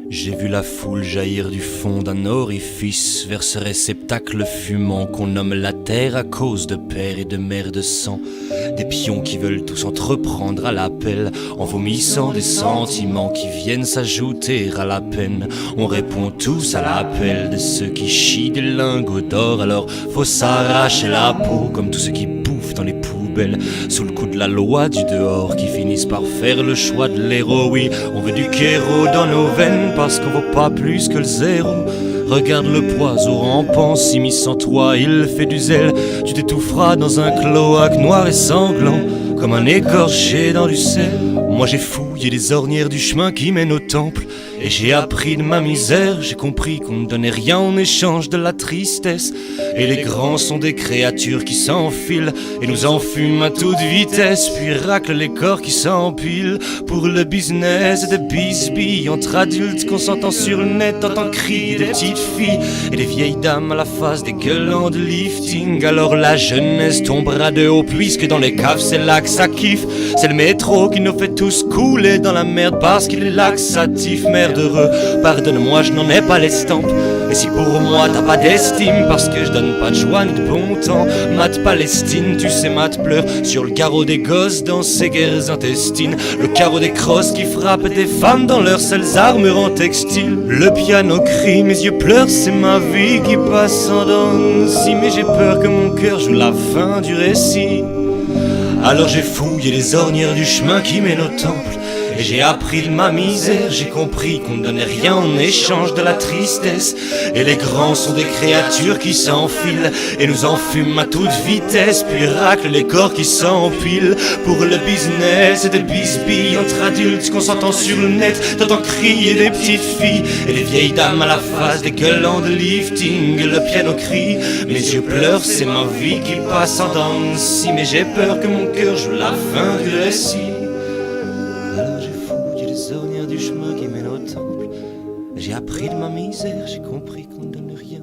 J'ai vu la foule jaillir du fond d'un orifice vers ce réceptacle fumant qu'on nomme la terre à cause de père et de mère de sang. Des pions qui veulent tous entreprendre à l'appel en vomissant des sentiments qui viennent s'ajouter à la peine. On répond tous à l'appel de ceux qui chient des lingots d'or. Alors faut s'arracher la peau comme tous ceux qui bouffent dans les poubelles sous le coup de la loi du dehors, qui finissent par faire le choix de l'héros. Oui, on veut du kéro dans nos veines parce qu'on vaut pas plus que le zéro. Regarde le poiseau rampant, s'immisce en toi, il fait du zèle. Tu t'étoufferas dans un cloaque noir et sanglant, comme un écorché dans du sel. Moi j'ai fouillé les ornières du chemin qui mène au temple, et j'ai appris de ma misère. J'ai compris qu'on ne donnait rien en échange de la tristesse. Et les grands sont des créatures qui s'enfilent et nous enfument à toute vitesse, puis raclent les corps qui s'empilent pour le business de bisbilles entre adultes consentant sur le net. T'entends crier des petites filles et des vieilles dames à la face dégueulant de lifting. Alors la jeunesse tombera de haut puisque dans les caves c'est là que ça kiffe. C'est le métro qui nous fait tous couler dans la merde parce qu'il est laxatif. Merde heureux, pardonne-moi, je n'en ai pas l'estampe. Et si pour moi t'as pas d'estime parce que je donne pas de joie ni de bon temps, Matt Palestine, tu sais Matt pleure sur le carreau des gosses dans ses guerres intestines, le carreau des crosses qui frappent des femmes dans leurs seules armures en textile. Le piano crie, mes yeux pleurent, c'est ma vie qui passe en danse. Si mais j'ai peur que mon cœur joue la fin du récit. Alors j'ai fouillé les ornières du chemin qui mène au temple, et j'ai appris de ma misère. J'ai compris qu'on ne donnait rien en échange de la tristesse. Et les grands sont des créatures qui s'enfilent et nous enfument à toute vitesse, puis raclent les corps qui s'empilent pour le business et des bisbilles entre adultes consentant sur le net. T'entends crier des petites filles et des vieilles dames à la face dégueulant de lifting. Le piano crie, mes yeux pleurent, c'est ma vie qui passe en danse. Si mais j'ai peur que mon cœur joue la fin du récit. Alors j'ai fouillé les ornières du chemin qui mène au temple, j'ai appris de ma misère. J'ai compris qu'on ne donne rien